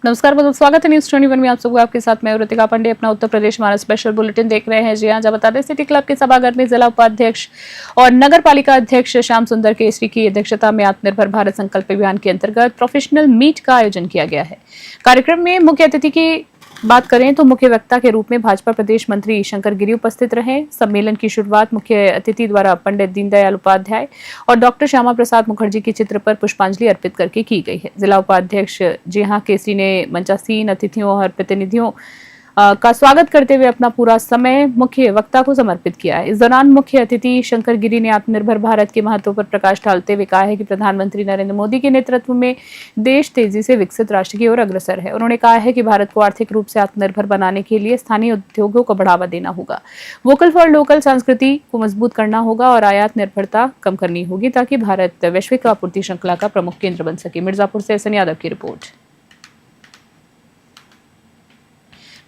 नमस्कार, बहुत स्वागत है न्यूज 21 में आप सबको। आपके साथ मैं ऋतिका पांडे। अपना उत्तर प्रदेश हमारा स्पेशल बुलेटिन देख रहे हैं। जी हां, जब बता दें सिटी क्लब के सभागार में जिला उपाध्यक्ष और नगर पालिका अध्यक्ष श्याम सुंदर केसरी की अध्यक्षता में आत्मनिर्भर भारत संकल्प अभियान के अंतर्गत प्रोफेशनल मीट का आयोजन किया गया है। कार्यक्रम में मुख्य अतिथि की बात करें तो मुख्य वक्ता के रूप में भाजपा प्रदेश मंत्री शंकर गिरी उपस्थित रहे। सम्मेलन की शुरुआत मुख्य अतिथि द्वारा पंडित दीनदयाल उपाध्याय और डॉक्टर श्यामा प्रसाद मुखर्जी के चित्र पर पुष्पांजलि अर्पित करके की गई है। जिला उपाध्यक्ष जी हां केसरी ने मंचासीन अतिथियों और प्रतिनिधियों का स्वागत करते हुए अपना पूरा समय मुख्य वक्ता को समर्पित किया है। इस दौरान मुख्य अतिथि शंकर गिरी ने आत्मनिर्भर भारत के महत्व पर प्रकाश डालते हुए कहा है कि प्रधानमंत्री नरेंद्र मोदी के नेतृत्व में देश तेजी से विकसित राष्ट्र की ओर अग्रसर है। उन्होंने कहा है कि भारत को आर्थिक रूप से आत्मनिर्भर बनाने के लिए स्थानीय उद्योगों को बढ़ावा देना होगा, वोकल फॉर लोकल संस्कृति को मजबूत करना होगा और आयात निर्भरता कम करनी होगी ताकि भारत वैश्विक आपूर्ति श्रृंखला का प्रमुख केंद्र बन सके। मिर्जापुर से एसएन यादव की रिपोर्ट।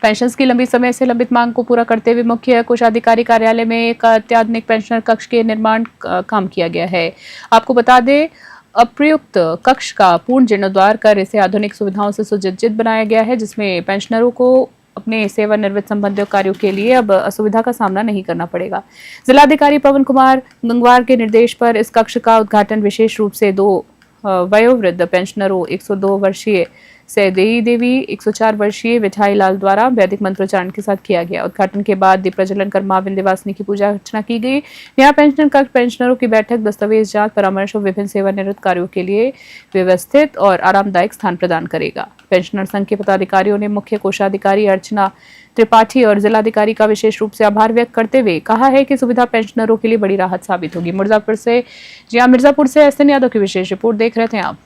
पेंशन की लंबी समय से लंबित मांग को पूरा करते हुए मुख्य कोषाधिकारी कार्यालय में एक अत्याधुनिक पेंशनर कक्ष के निर्माण काम किया गया है। आपको बता दें, अप्रयुक्त कक्ष का पूर्ण जीर्णोद्धार कर इसे आधुनिक सुविधाओं से सुसज्जित बनाया गया है, जिसमें पेंशनरों को अपने सेवानिवृत्त संबंधित कार्यों के लिए अब असुविधा का सामना नहीं करना पड़ेगा। जिलाधिकारी पवन कुमार गंगवार के निर्देश पर इस कक्ष का उद्घाटन विशेष रूप से 2 वयोवृद्ध पेंशनरों 102 वर्षीय सैदेई देवी 104 वर्षीय मिठाई लाल द्वारा वैदिक मंत्रोच्चारण के साथ किया गया। उद्घाटन के बाद दीप प्रज्वलन कर मां विंध्यवासिनी की पूजा अर्चना की गई। यहाँ पेंशनर कक्ष पेंशनरों की बैठक, दस्तावेज जांच, परामर्श और विभिन्न सेवानिवृत्त कार्यों के लिए व्यवस्थित और आरामदायक स्थान प्रदान करेगा। पेंशनर संघ के पदाधिकारियों ने मुख्य कोषाधिकारी अर्चना त्रिपाठी और जिलाधिकारी का विशेष रूप से आभार व्यक्त करते हुए कहा है कि सुविधा पेंशनरों के लिए बड़ी राहत साबित होगी। मिर्जापुर से एसएन यादव की विशेष रिपोर्ट देख रहे थे आप।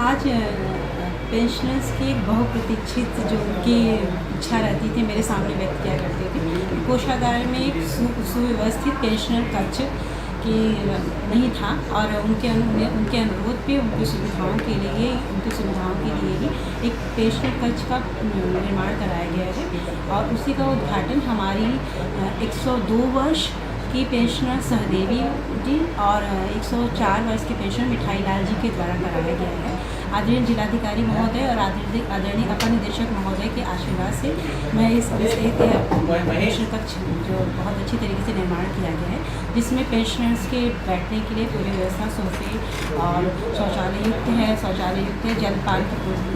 आज पेंशनर्स की एक बहुप्रतीक्षित जो उनकी इच्छा रहती थी मेरे सामने व्यक्त किया करते थे। कोषागार में एक सुव्यवस्थित पेंशनर कक्ष की नहीं था और उनके अनुरोध पे उनकी सुविधाओं के लिए ही एक पेंशनर कक्ष का निर्माण कराया गया है और उसी का उद्घाटन हमारी 102 वर्ष की पेंशनर सहदेवी जी और 104 वर्ष की पेंशनर मिठाई लाल जी के द्वारा कराया गया है। आदरणीय जिलाधिकारी महोदय और आदरणीय अपर निदेशक महोदय के आशीर्वाद से मैं इस पेंशनर कक्ष जो बहुत अच्छी तरीके से निर्माण किया गया है, जिसमें पेंशनर्स के बैठने के लिए पूरी व्यवस्था, सोफे और शौचालय युक्त है, जल पानी होने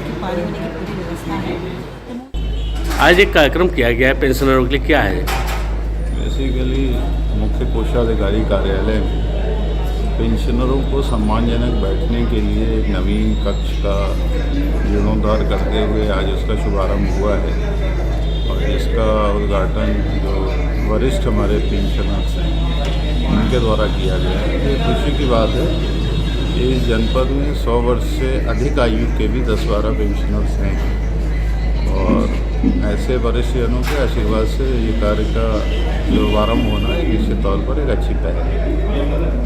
की पूरी व्यवस्था है। आज एक कार्यक्रम किया गया है पेंशनरों के लिए, क्या है? बेसिकली मुख्य कोषाधिकारी कार्यालय में पेंशनरों को सम्मानजनक बैठने के लिए एक नवीन कक्ष का जीर्णोद्धार करते हुए आज उसका शुभारंभ हुआ है और जिसका उद्घाटन जो वरिष्ठ हमारे पेंशनर्स हैं उनके द्वारा किया गया है। ये खुशी की बात है कि इस जनपद में 100 वर्ष से अधिक आयु के भी 10-12 पेंशनर्स हैं और ऐसे वरिष्ठ जनों के आशीर्वाद से ये कार्य का शुभारंभ होना एक निश्चित तौर पर एक अच्छी पहल है।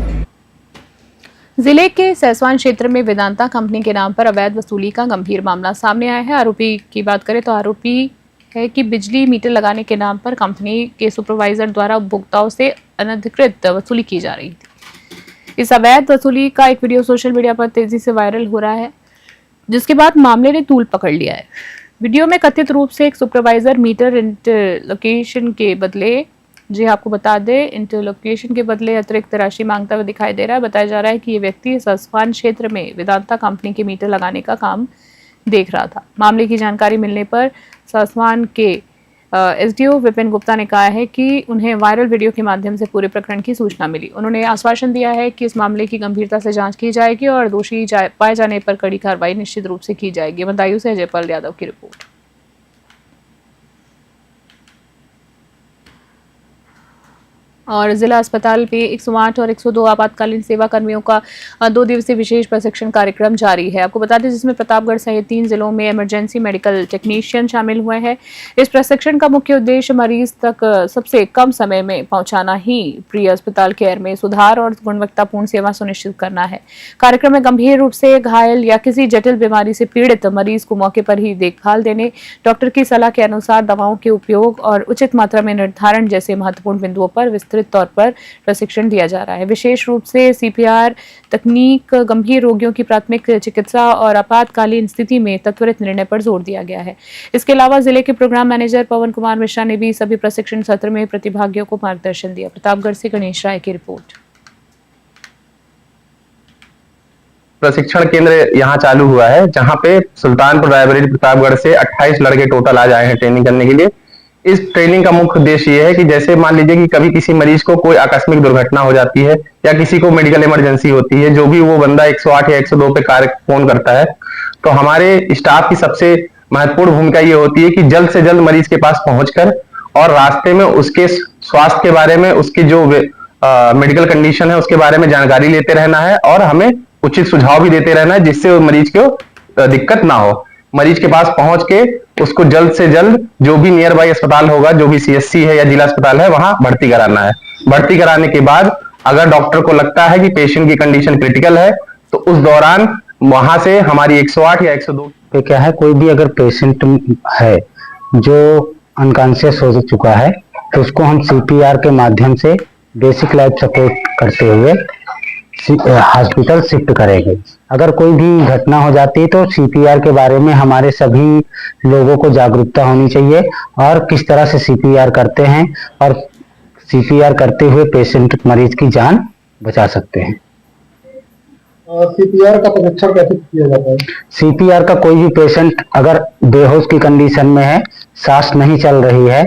जिले के सैसवान क्षेत्र में वेदांता कंपनी के नाम पर अवैध वसूली का गंभीर मामला सामने आया है। आरोपी की बात करें तो आरोपी है कि बिजली मीटर लगाने के नाम पर कंपनी के सुपरवाइजर द्वारा उपभोक्ताओं से अनधिकृत वसूली की जा रही थी। इस अवैध वसूली का एक वीडियो सोशल मीडिया पर तेजी से वायरल हो रहा है, जिसके बाद मामले ने तूल पकड़ लिया है। वीडियो में कथित रूप से एक सुपरवाइजर मीटर इंटरलोकेशन के बदले आपको बता दें इंटरलोकेशन के बदले अतिरिक्त राशि मांगता हुआ दिखाई दे रहा है। बताया जा रहा है कि ये व्यक्ति सैसवान क्षेत्र में वेदांता कंपनी के मीटर लगाने का काम देख रहा था। मामले की जानकारी मिलने पर सैसवान के एसडीओ विपिन गुप्ता ने कहा है कि उन्हें वायरल वीडियो के माध्यम से पूरे प्रकरण की सूचना मिली। उन्होंने आश्वासन दिया है कि इस मामले की गंभीरता से जांच की जाएगी और दोषी पाए जाने पर कड़ी कार्रवाई निश्चित रूप से की जाएगी। बदायूं से जयपाल यादव की रिपोर्ट। और जिला अस्पताल में 108 और 102 आपातकालीन सेवा कर्मियों का 2 दिवसीय विशेष प्रशिक्षण कार्यक्रम जारी है। आपको बता दें जिसमें प्रतापगढ़ सहित 3 जिलों में इमरजेंसी मेडिकल टेक्नीशियन शामिल हुए हैं। इस प्रशिक्षण का मुख्य उद्देश्य मरीज तक सबसे कम समय में पहुंचाना ही प्री अस्पताल केयर में सुधार और गुणवत्तापूर्ण सेवा सुनिश्चित करना है। कार्यक्रम में गंभीर रूप से घायल या किसी जटिल बीमारी से पीड़ित मरीज को मौके पर ही देखभाल देने, डॉक्टर की सलाह के अनुसार दवाओं के उपयोग और उचित मात्रा में निर्धारण जैसे महत्वपूर्ण बिंदुओं पर विस्तृत विस्तृत तौर पर प्रशिक्षण दिया जा रहा है। विशेष रूप से CPR तकनीक, गंभीर रोगियों की प्राथमिक चिकित्सा और आपातकालीन स्थिति में त्वरित निर्णय पर जोर दिया गया है। इसके अलावा जिले के प्रोग्राम मैनेजर पवन कुमार मिश्रा ने भी सभी प्रशिक्षण सत्र में प्रतिभागियों को मार्गदर्शन दिया। प्रतापगढ़ से गणेश राय की रिपोर्ट। प्रशिक्षण केंद्र यहाँ चालू हुआ है, जहाँ पे सुल्तानपुर, रायबरेली, प्रतापगढ़ से 28 लड़के टोटल आज आए हैं ट्रेनिंग करने के लिए। इस ट्रेनिंग का मुख्य उद्देश्य ये है कि जैसे मान लीजिए कि कभी किसी मरीज को कोई आकस्मिक दुर्घटना हो जाती है या किसी को मेडिकल इमरजेंसी होती है, जो भी वो बंदा 108 या 102 पे कार्य फोन करता है, तो हमारे स्टाफ की सबसे महत्वपूर्ण भूमिका ये होती है कि जल्द से जल्द मरीज के पास पहुंचकर और रास्ते में उसके स्वास्थ्य के बारे में, उसकी जो मेडिकल कंडीशन है उसके बारे में जानकारी लेते रहना है और हमें उचित सुझाव भी देते रहना है, जिससे मरीज को दिक्कत ना हो। मरीज के पास पहुंच के उसको जल्द से जल्द जो भी नियर बाई अस्पताल होगा, जो भी CSC है या जिला अस्पताल है, वहां भर्ती कराना है। भर्ती कराने के बाद अगर डॉक्टर को लगता है कि पेशेंट की कंडीशन क्रिटिकल है, तो उस दौरान वहां से हमारी 108 या 102 पे क्या है, कोई भी अगर पेशेंट है जो अनकॉन्शियस हो चुका है तो उसको हम CPR के माध्यम से बेसिक लाइफ सपोर्ट करते हुए हॉस्पिटल शिफ्ट करेंगे। अगर कोई भी घटना हो जाती है तो CPR के बारे में हमारे सभी लोगों को जागरूकता होनी चाहिए और किस तरह से CPR करते हैं और CPR करते हुए पेशेंट, मरीज की जान बचा सकते हैं। CPR का परीक्षण कैसे किया जाता है? CPR का कोई भी पेशेंट अगर बेहोश की कंडीशन में है, सांस नहीं चल रही है,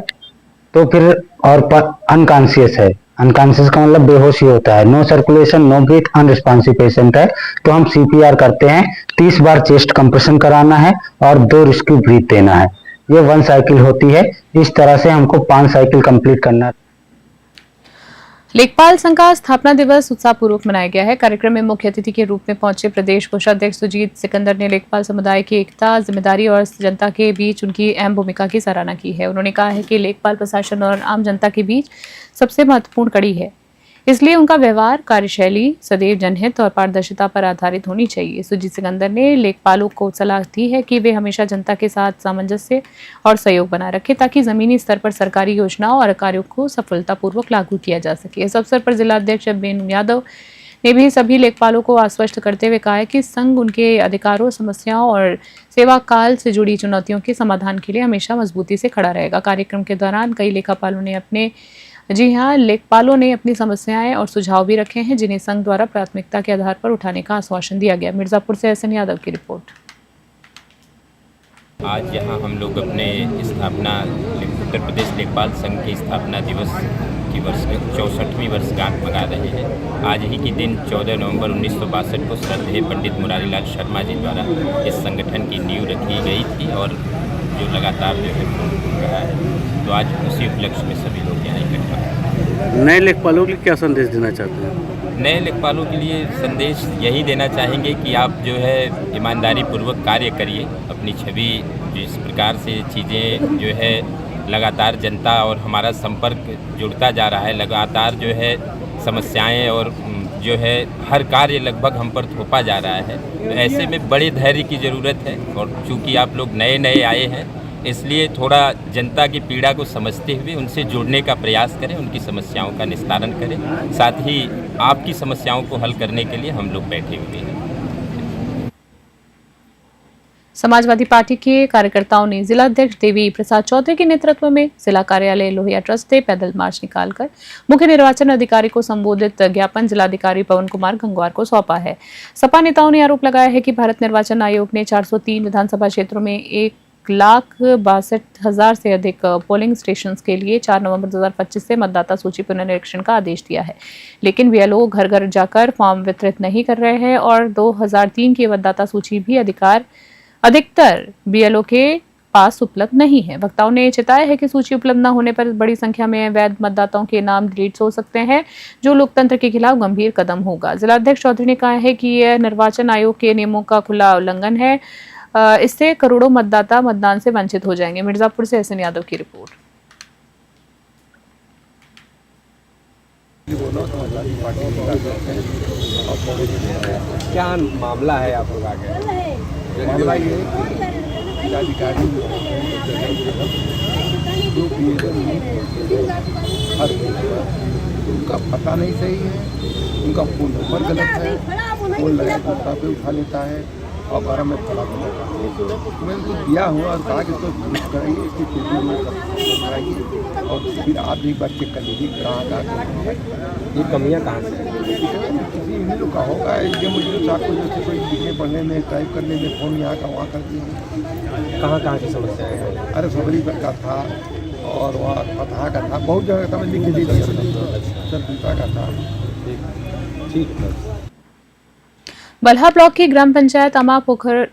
तो फिर और अनकॉन्शियस है, अनकॉन्शियस का मतलब बेहोश ही होता है, no circulation, no breath, unresponsive patient है, तो हम CPR करते हैं। 30 बार चेस्ट कंप्रेशन कराना है और 2 रेस्क्यू ब्रीथ देना है। ये 1 साइकिल होती है। इस तरह से हमको 5 साइकिल कंप्लीट करना है। लेखपाल संघ का स्थापना दिवस उत्साहपूर्वक मनाया गया है। कार्यक्रम में मुख्य अतिथि के रूप में पहुंचे प्रदेश कोषाध्यक्ष सुजीत सिकंदर ने लेखपाल समुदाय की एकता, जिम्मेदारी और जनता के बीच उनकी अहम भूमिका की सराहना की है। उन्होंने कहा है कि लेखपाल प्रशासन और आम जनता के बीच सबसे महत्वपूर्ण कड़ी है, इसलिए उनका व्यवहार, कार्यशैली सदैव जनहित और पारदर्शिता पर आधारित होनी चाहिए। सुजीत सिकंदर ने लेखपालों को सलाह दी है कि वे हमेशा जनता के साथ सामंजस्य और सहयोग बनाए रखें, ताकि जमीनी स्तर पर सरकारी योजनाओं और कार्यों को सफलतापूर्वक लागू किया जा सके। इस अवसर पर जिला अध्यक्ष बेनू यादव ने भी सभी लेखपालों को आश्वस्त करते हुए कहा है कि संघ उनके अधिकारों, समस्याओं और सेवा काल से जुड़ी चुनौतियों के समाधान के लिए हमेशा मजबूती से खड़ा रहेगा। कार्यक्रम के दौरान कई लेखापालों ने अपनी समस्याएं और सुझाव भी रखे हैं, जिन्हें संघ द्वारा प्राथमिकता के आधार पर उठाने का आश्वासन दिया गया। मिर्जापुर से एसएन यादव की रिपोर्ट। आज यहाँ हम लोग अपने स्थापना उत्तर प्रदेश लेखपाल संघ के स्थापना दिवस की 64वीं वर्षगांठ मना रहे हैं। आज ही के दिन 14 नवंबर 1962 को श्रद्धेय पंडित मुरारीलाल शर्मा जी द्वारा इस संगठन की नींव रखी गई थी और जो लगातार जो है रहा है, तो आज उसी उपलक्ष्य में सभी लोग यहाँ इकट्ठा। नए लेखपालों के लिए क्या संदेश देना चाहते हैं? नए लेखपालों के लिए संदेश यही देना चाहेंगे कि आप जो है ईमानदारी पूर्वक कार्य करिए। अपनी छवि जिस प्रकार से चीज़ें जो है लगातार जनता और हमारा संपर्क जुड़ता जा रहा है, लगातार जो है समस्याएं और जो है हर कार्य लगभग हम पर थोपा जा रहा है, तो ऐसे में बड़े धैर्य की ज़रूरत है। और चूँकि आप लोग नए आए हैं, इसलिए थोड़ा जनता की पीड़ा को समझते हुए उनसे जुड़ने का प्रयास करें, उनकी समस्याओं का निस्तारण करें। साथ ही आपकी समस्याओं को हल करने के लिए हम लोग बैठे हुए हैं। समाजवादी पार्टी के कार्यकर्ताओं ने जिला अध्यक्ष देवी प्रसाद चौधरी के नेतृत्व में जिला कार्यालय लोहिया ट्रस्ट से पैदल मार्च निकालकर मुख्य निर्वाचन अधिकारी को संबोधित ज्ञापन जिलाधिकारी पवन कुमार गंगवार को सौंपा है। सपा नेताओं ने आरोप लगाया है कि भारत निर्वाचन आयोग ने 403 विधानसभा क्षेत्रों में 1,62,000 से अधिक पोलिंग स्टेशन के लिए 4 नवंबर 2025 से मतदाता सूची पुनरीक्षण का आदेश दिया है, लेकिन बीएलओ घर घर जाकर फॉर्म वितरित नहीं कर रहे हैं और 2003 की मतदाता सूची भी अधिकतर बीएलओ के पास उपलब्ध नहीं है। वक्ताओं ने चेताया है कि सूची उपलब्ध न होने पर बड़ी संख्या में वैध मतदाताओं के नाम डिलीट हो सकते हैं, जो लोकतंत्र के खिलाफ गंभीर कदम होगा। जिलाध्यक्ष चौधरी ने कहा है कि यह निर्वाचन आयोग के नियमों का खुला उल्लंघन है, इससे करोड़ों मतदाता मतदान से वंचित हो जाएंगे। मिर्जापुर से एसएन यादव की रिपोर्ट। क्या मामला है आप लोग आगे? मामला ये जिलाधिकारी हर उनका पता नहीं सही है, उनका फ़ोन नंबर गलत है, फ़ोन लगा तो उठा पे उठा लेता है और 12 में फला तो मैं उनको दिया हूँ और कहा कि इसको दुरुस्त कराइए, इसकी पेटी में कराइए और फिर आप एक बार चेक कर लीजिए कहाँ ये कमियाँ कहाँ से हैं? किसी इन्हीं लोग का होगा। ये मुझे साहब को जैसे कोई लिखने पढ़ने में टाइप करने में फ़ोन यहाँ का वहाँ कर दिए। कहाँ की समस्या है? अरे सबरी पर का था और वहाँ फतहा का था, बहुत जगह था, मैं लिख के दे दिया सर पीपा का था। ठीक है। बल्हा ब्लॉक की ग्राम पंचायत अमापोखर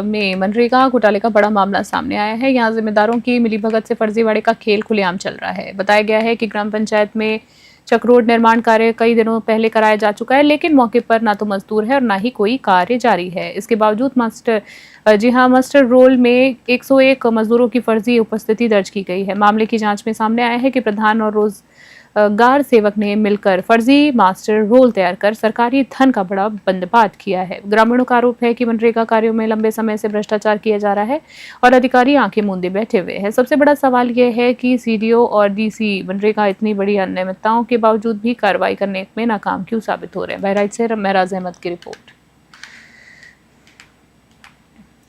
में मनरेगा घोटाले का बड़ा मामला सामने आया है। यहां जिम्मेदारों की मिलीभगत से फर्जीवाड़े का खेल खुलेआम चल रहा है। बताया गया है कि ग्राम पंचायत में चक रोड निर्माण कार्य कई दिनों पहले कराया जा चुका है, लेकिन मौके पर ना तो मजदूर है और ना ही कोई कार्य जारी है। इसके बावजूद मास्टर रोल में 101 मजदूरों की फर्जी उपस्थिति दर्ज की गई है। मामले की जांच में सामने आया है कि प्रधान और रोजगार सेवक ने मिलकर फर्जी मास्टर रोल तैयार कर सरकारी धन का बड़ा बंदपात किया है। ग्रामीणों का आरोप है कि मनरेगा कार्यों में लंबे समय से भ्रष्टाचार किया जा रहा है और अधिकारी आंखें मूंदे बैठे हुए हैं। सबसे बड़ा सवाल यह है कि सीडीओ और डीसी मनरेगा इतनी बड़ी अनियमितताओं के बावजूद भी कार्रवाई करने में नाकाम क्यों साबित हो रहे हैं। बहराइच से महराज अहमद की रिपोर्ट।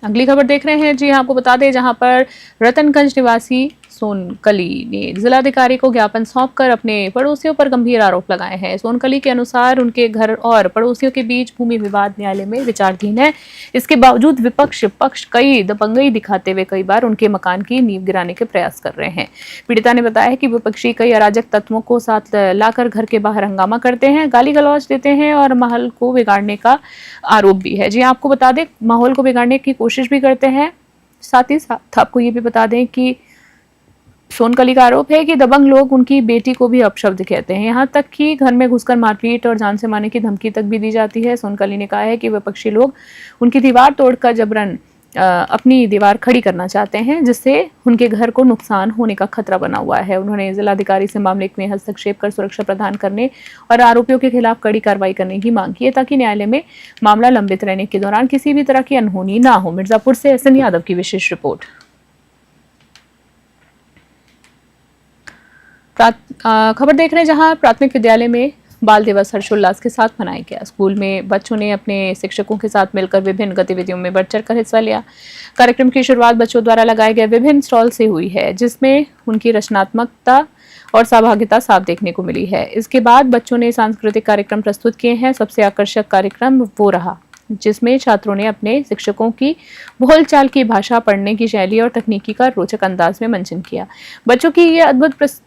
अगली खबर देख रहे हैं। जी आपको बता दें, जहां पर रतनगंज निवासी सोनकली ने जिलाधिकारी को ज्ञापन सौंपकर अपने पड़ोसियों पर गंभीर आरोप लगाए हैं। सोनकली के अनुसार उनके घर और पड़ोसियों के बीच भूमि विवाद न्यायालय में विचाराधीन है। इसके बावजूद विपक्ष पक्ष कई दबंगई दिखाते हुए कई बार उनके मकान की नींव गिराने के प्रयास कर रहे हैं। पीड़िता ने बताया कि विपक्षी कई अराजक तत्वों को साथ लाकर घर के बाहर हंगामा करते हैं, गाली गलौज देते हैं और माहौल को बिगाड़ने का आरोप भी है। जी आपको बता दें, माहौल को बिगाड़ने की कोशिश भी करते हैं। साथ ही साथ आपको ये भी बता दें कि सोनकली का आरोप है कि दबंग लोग उनकी बेटी को भी अपशब्द कहते हैं, यहाँ तक कि घर में घुसकर मारपीट और जान से मारने की धमकी तक भी दी जाती है। सोनकली ने कहा है कि विपक्षी लोग उनकी दीवार तोड़कर जबरन अपनी दीवार खड़ी करना चाहते हैं, जिससे उनके घर को नुकसान होने का खतरा बना हुआ है। उन्होंने जिलाधिकारी से मामले में हस्तक्षेप कर सुरक्षा प्रदान करने और आरोपियों के खिलाफ कड़ी कार्रवाई करने की मांग की है, ताकि न्यायालय में मामला लंबित रहने के दौरान किसी भी तरह की अनहोनी ना हो। मिर्जापुर से एसएन यादव की विशेष रिपोर्ट। खबर देख रहे हैं, जहां प्राथमिक विद्यालय में बाल दिवस हर्षोल्लास के साथ मनाया गया। स्कूल में बच्चों ने अपने शिक्षकों के साथ मिलकर विभिन्न गतिविधियों में बढ़ चढ़कर हिस्सा लिया। कार्यक्रम की शुरुआत बच्चों द्वारा लगाए गए विभिन्न स्टॉल से हुई है, जिसमें उनकी रचनात्मकता और सहभागिता साफ देखने को मिली है। इसके बाद बच्चों ने सांस्कृतिक कार्यक्रम प्रस्तुत किए हैं। सबसे आकर्षक कार्यक्रम वो रहा जिसमें छात्रों ने अपने शिक्षकों की बोलचाल की भाषा, पढ़ने की शैली और तकनीकी का रोचक अंदाज में मंचन किया। बच्चों की ये अद्भुत प्रस्तुति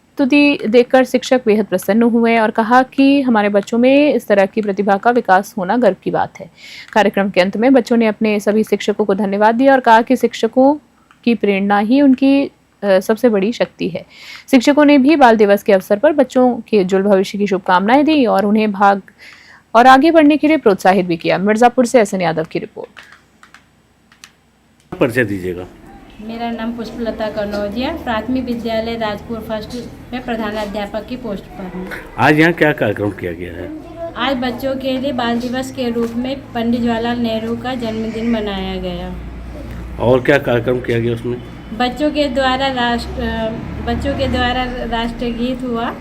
देखकर शिक्षक बेहद प्रसन्न हुए और कहा कि हमारे बच्चों में इस तरह की प्रतिभा का विकास होना गर्व की बात है। कार्यक्रम के अंत में बच्चों ने अपने सभी शिक्षकों को धन्यवाद दिया और कहा कि शिक्षकों की प्रेरणा ही उनकी सबसे बड़ी शक्ति है। शिक्षकों ने भी बाल दिवस के अवसर पर बच्चों के उज्जवल भविष्य की शुभकामनाएं दी और उन्हें भाग और आगे बढ़ने के लिए प्रोत्साहित भी किया। मिर्जापुर से एसएन यादव की रिपोर्ट। परिचय दीजिएगा। मेरा नाम पुष्पलता कनौजिया, प्राथमिक विद्यालय राजपुर फर्स्ट में प्रधानाध्यापक की पोस्ट पर हूँ। आज यहाँ क्या कार्यक्रम किया गया है? आज बच्चों के लिए बाल दिवस के रूप में पंडित जवाहरलाल नेहरू का जन्मदिन मनाया गया। और क्या कार्यक्रम किया गया उसमें? बच्चों के द्वारा राष्ट्रगीत हुआ।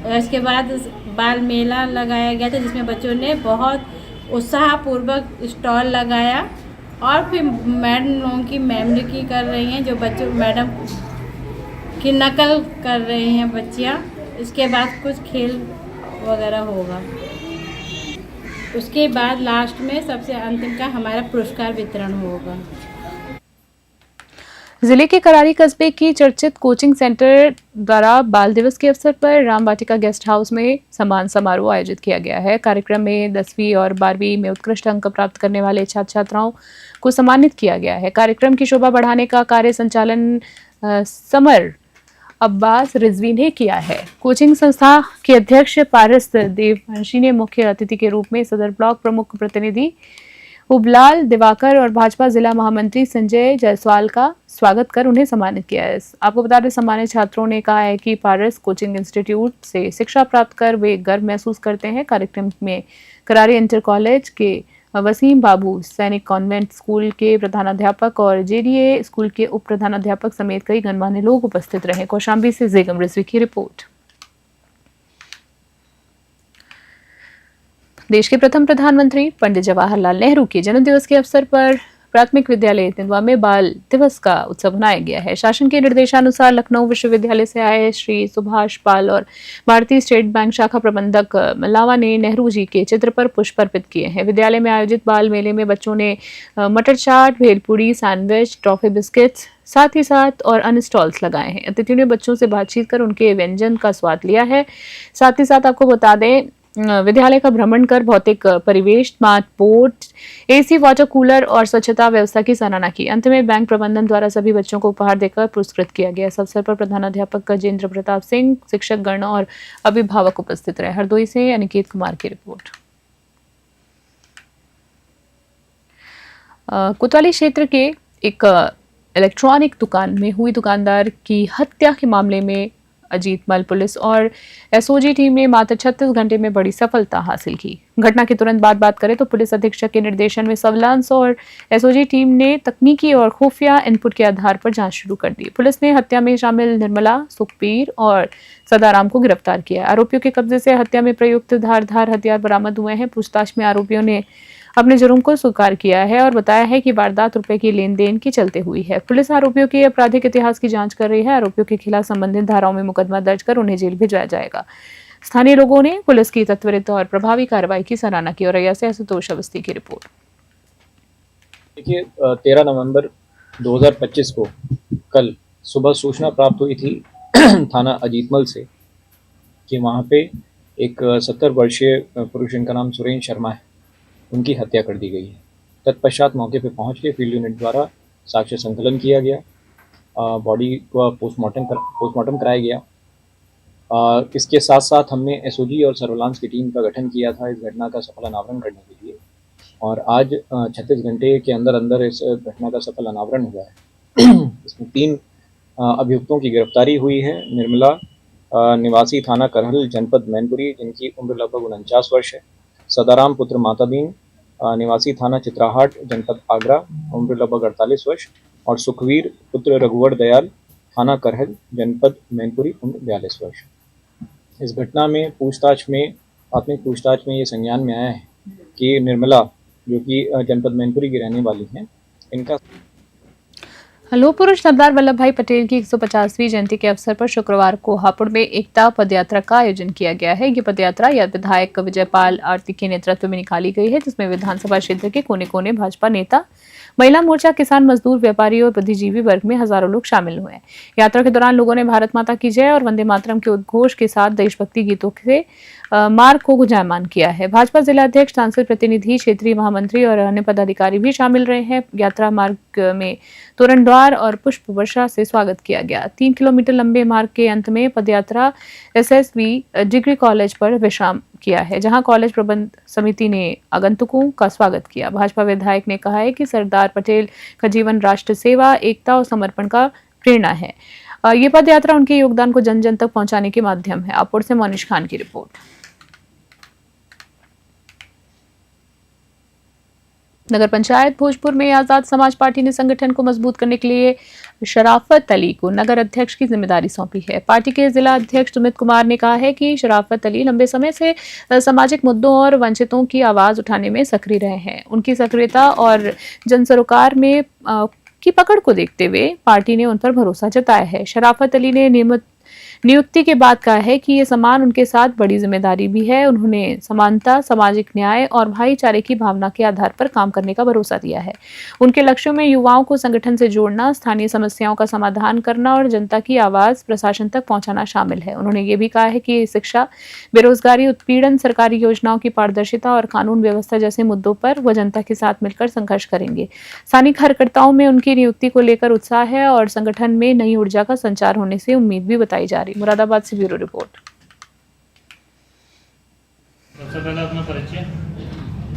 इसके बाद बाल मेला लगाया गया था, जिसमें बच्चों ने बहुत उत्साहपूर्वक स्टॉल लगाया और फिर मैडम लोगों की मेमोरी कर रही हैं, जो बच्चों मैडम की नकल कर रहे हैं बच्चियाँ। इसके बाद कुछ खेल वगैरह होगा। उसके बाद लास्ट में सबसे अंतिम का हमारा पुरस्कार वितरण होगा। जिले के करारी कस्बे की चर्चित कोचिंग सेंटर द्वारा बाल दिवस के अवसर पर राम वाटिका गेस्ट हाउस में सम्मान समारोह आयोजित किया गया है। कार्यक्रम में 10वीं और 12वीं में उत्कृष्ट अंक प्राप्त करने वाले छात्र छात्राओं को सम्मानित किया गया है। कार्यक्रम की शोभा बढ़ाने का कार्य संचालन समर अब्बास रिजवी ने किया है। कोचिंग संस्था के अध्यक्ष पारस देववंशी ने मुख्य अतिथि के रूप में सदर ब्लॉक प्रमुख प्रतिनिधि उबलाल दिवाकर और भाजपा जिला महामंत्री संजय जायसवाल का स्वागत कर उन्हें सम्मानित किया है। आपको बता दें, सम्मानित छात्रों ने कहा है कि पारस कोचिंग इंस्टीट्यूट से शिक्षा प्राप्त कर वे गर्व महसूस करते हैं। कार्यक्रम में करारी इंटर कॉलेज के वसीम बाबू, सैनिक कॉन्वेंट स्कूल के प्रधानाध्यापक और जेडीए स्कूल के उप प्रधानाध्यापक समेत कई गणमान्य लोग उपस्थित रहे। कौशाम्बी से जेगम रिजवी की रिपोर्ट। देश के प्रथम प्रधानमंत्री पंडित जवाहरलाल नेहरू के जन्मदिवस के अवसर पर प्राथमिक विद्यालय तिंदवा में बाल दिवस का उत्सव मनाया गया है। शासन के निर्देशानुसार लखनऊ विश्वविद्यालय से आए श्री सुभाष पाल और भारतीय स्टेट बैंक शाखा प्रबंधक मल्लावा ने नेहरू जी के चित्र पर पुष्प अर्पित किए हैं। विद्यालय में आयोजित बाल मेले में बच्चों ने मटर चाट, भेलपूरी, सैंडविच, टॉफी बिस्किट्स साथ ही साथ और अन्य स्टॉल्स लगाए हैं। अतिथियों ने बच्चों से बातचीत कर उनके व्यंजन का स्वाद लिया है। साथ ही साथ आपको बता दें, विद्यालय का भ्रमण कर भौतिक परिवेश, smart board, AC, water cooler और स्वच्छता व्यवस्था की सराहना की। अंत में बैंक प्रबंधन द्वारा सभी बच्चों को उपहार देकर पुरस्कृत किया गया। इस अवसर पर प्रधानाध्यापक गजेंद्र प्रताप सिंह, शिक्षक गण और अभिभावक उपस्थित रहे। हरदोई से अनिकेत कुमार की रिपोर्ट। कोतवाली क्षेत्र के एक इलेक्ट्रॉनिक दुकान में हुई दुकानदार की हत्या के मामले में अजीतमल पुलिस और एसओजी टीम ने मात्र 36 घंटे में बड़ी सफलता हासिल की। घटना के तुरंत बाद बात करें तो पुलिस अधीक्षक के निर्देशन में सर्विलांस और एसओजी टीम ने तकनीकी और खुफिया इनपुट के आधार पर जांच शुरू कर दी। पुलिस ने हत्या में शामिल निर्मला, सुखबीर और सदाराम को गिरफ्तार किया। आरोपियों के कब्जे से हत्या में प्रयुक्त धारदार हथियार बरामद हुए हैं। पूछताछ में आरोपियों ने अपने जुर्म को स्वीकार किया है और बताया है कि वारदात रुपए की लेन देन के चलते हुई है। पुलिस आरोपियों के आपराधिक इतिहास की जांच कर रही है। आरोपियों के खिलाफ संबंधित धाराओं में मुकदमा दर्ज कर उन्हें जेल भेजा जाएगा। स्थानीय लोगों ने पुलिस की त्वरित और प्रभावी कार्रवाई की सराहना की। और रैया से आशुतोष अवस्थी की रिपोर्ट। देखिए, 13 नवंबर 2025 को कल सुबह सूचना प्राप्त हुई थी थाना अजीतमल से कि वहाँ पे एक 70 वर्षीय पुरुष, जिनका नाम सुरेंद्र शर्मा है, उनकी हत्या कर दी गई है। तत्पश्चात मौके पर पहुंच के फील्ड यूनिट द्वारा साक्ष्य संकलन किया गया, बॉडी को पोस्टमार्टम कराया गया। इसके साथ साथ हमने एसओजी और सर्विलांस की टीम का गठन किया था इस घटना का सफल अनावरण करने के लिए, और आज 36 घंटे के अंदर अंदर इस घटना का सफल अनावरण हुआ है। इसमें 3 अभियुक्तों की गिरफ्तारी हुई है। निर्मला, निवासी थाना करहल, जनपद मैनपुरी, जिनकी उम्र लगभग 49 वर्ष है। सदाराम पुत्र माताबीन, निवासी थाना चित्राहाट, जनपद आगरा, उम्र लगभग 48 वर्ष। और सुखवीर पुत्र रघुवर दयाल, थाना करहल, जनपद मैनपुरी, उम्र 42 वर्ष। इस घटना में प्राथमिक पूछताछ में ये संज्ञान में आया है कि निर्मला, जो कि जनपद मैनपुरी की रहने वाली हैं, इनका लौह पुरुष सरदार वल्लभ भाई पटेल की 150वीं जयंती के अवसर पर शुक्रवार को हापुड़ में एकता पदयात्रा का आयोजन किया गया है। ये पदयात्रा विधायक विजयपाल आरती के नेतृत्व में निकाली गई है, जिसमें विधानसभा क्षेत्र के कोने कोने भाजपा नेता, महिला मोर्चा, किसान, मजदूर, व्यापारी और बुद्धिजीवी वर्ग में हजारों लोग शामिल हुए। यात्रा के दौरान लोगों ने भारत माता की जय और वंदे मातरम के उद्घोष के साथ देशभक्ति गीतों से मार्ग को गुंजायमान किया है। भाजपा जिला अध्यक्ष, सांसद प्रतिनिधि, क्षेत्रीय महामंत्री और अन्य पदाधिकारी भी शामिल रहे हैं। यात्रा मार्ग में तोरण द्वार और पुष्प वर्षा से स्वागत किया गया। 3 किलोमीटर लंबे मार्ग के अंत में पदयात्रा एसएसवी डिग्री कॉलेज पर विश्राम किया है, जहां कॉलेज प्रबंध समिति ने आगंतुकों का स्वागत किया। भाजपा विधायक ने कहा है कि सरदार पटेल का जीवन राष्ट्र सेवा, एकता और समर्पण का प्रेरणा है। ये पद यात्रा उनके योगदान को जन जन तक पहुंचाने के माध्यम है। हापुड़ से मोनिश खान की रिपोर्ट। नगर पंचायत भोजपुर में आजाद समाज पार्टी ने संगठन को मजबूत करने के लिए शराफत अली को नगर अध्यक्ष की जिम्मेदारी सौंपी है। पार्टी के जिला अध्यक्ष सुमित कुमार ने कहा है कि शराफत अली लंबे समय से सामाजिक मुद्दों और वंचितों की आवाज उठाने में सक्रिय रहे हैं। उनकी सक्रियता और जन सरोकार में की पकड़ को देखते हुए पार्टी ने उन पर भरोसा जताया है। शराफत अली ने नियुक्ति के बाद कहा है कि ये सम्मान उनके साथ बड़ी जिम्मेदारी भी है। उन्होंने समानता, सामाजिक न्याय और भाईचारे की भावना के आधार पर काम करने का भरोसा दिया है। उनके लक्ष्यों में युवाओं को संगठन से जोड़ना, स्थानीय समस्याओं का समाधान करना और जनता की आवाज प्रशासन तक पहुंचाना शामिल है। उन्होंने ये भी कहा है कि शिक्षा, बेरोजगारी, उत्पीड़न, सरकारी योजनाओं की पारदर्शिता और कानून व्यवस्था जैसे मुद्दों पर वह जनता के साथ मिलकर संघर्ष करेंगे। स्थानीय कार्यकर्ताओं में उनकी नियुक्ति को लेकर उत्साह है और संगठन में नई ऊर्जा का संचार होने से उम्मीद भी बताई जा रही। मुरादाबाद से ब्यूरो रिपोर्ट। सबसे पहले अपना परिचय।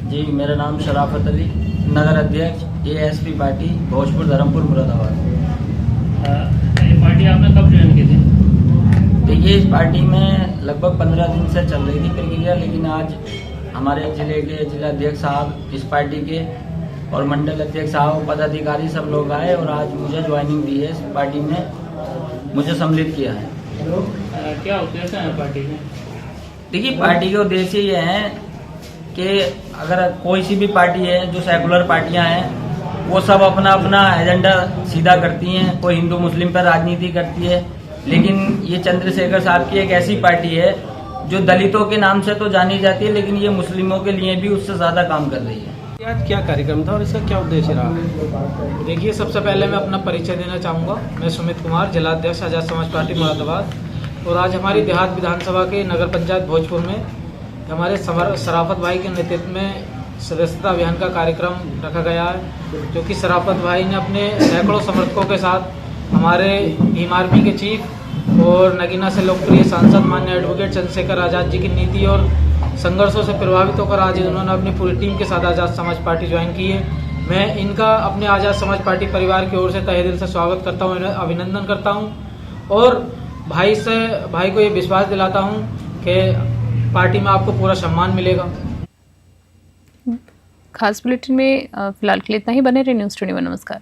जी, मेरा नाम शराफत अली, नगर अध्यक्ष एएसपी पार्टी भोजपुर, धर्मपुर, मुरादाबाद। ये पार्टी आपने कब ज्वाइन की थी? देखिए, इस पार्टी में लगभग 15 दिन से चल रही थी प्रक्रिया, लेकिन आज हमारे जिले के जिला अध्यक्ष साहब, इस पार्टी के और मंडल अध्यक्ष साहब, पदाधिकारी सब लोग आए और आज मुझे ज्वाइनिंग दी है। इस पार्टी में मुझे सम्मिलित किया है। क्या उद्देश्य है पार्टी के? देखिए, पार्टी के उद्देश्य ये हैं कि अगर कोई सी भी पार्टी है, जो सेकुलर पार्टियां हैं, वो सब अपना अपना एजेंडा सीधा करती हैं, कोई हिंदू मुस्लिम पर राजनीति करती है, लेकिन ये चंद्रशेखर साहब की एक ऐसी पार्टी है जो दलितों के नाम से तो जानी जाती है, लेकिन ये मुस्लिमों के लिए भी उससे ज़्यादा काम कर रही है। आज क्या कार्यक्रम था और इसका क्या उद्देश्य रहा? देखिए, सबसे पहले मैं अपना परिचय देना चाहूँगा। मैं सुमित कुमार, जिलाध्यक्ष आज़ाद समाज पार्टी मुरादाबाद, और आज हमारी देहात विधानसभा के नगर पंचायत भोजपुर में हमारे सराफत भाई के नेतृत्व में सदस्यता अभियान का कार्यक्रम रखा गया है, जो कि सराफत भाई ने अपने सैकड़ों समर्थकों के साथ हमारे एमआरपी के चीफ और नगीना से लोकप्रिय सांसद माननीय एडवोकेट चंद्रशेखर आज़ाद जी की नीति और संघर्षों से प्रभावित होकर आज उन्होंने अपनी पूरी टीम के साथ आज़ाद समाज पार्टी ज्वाइन की है। मैं इनका अपने आज़ाद समाज पार्टी परिवार की ओर से तहे दिल से स्वागत करता हूँ, अभिनंदन करता हूँ, और भाई को ये विश्वास दिलाता हूँ कि पार्टी में आपको पूरा सम्मान मिलेगा। खास बुलेटिन में फिलहाल के लिए इतना ही। बने रहे न्यूज़ 21। नमस्कार।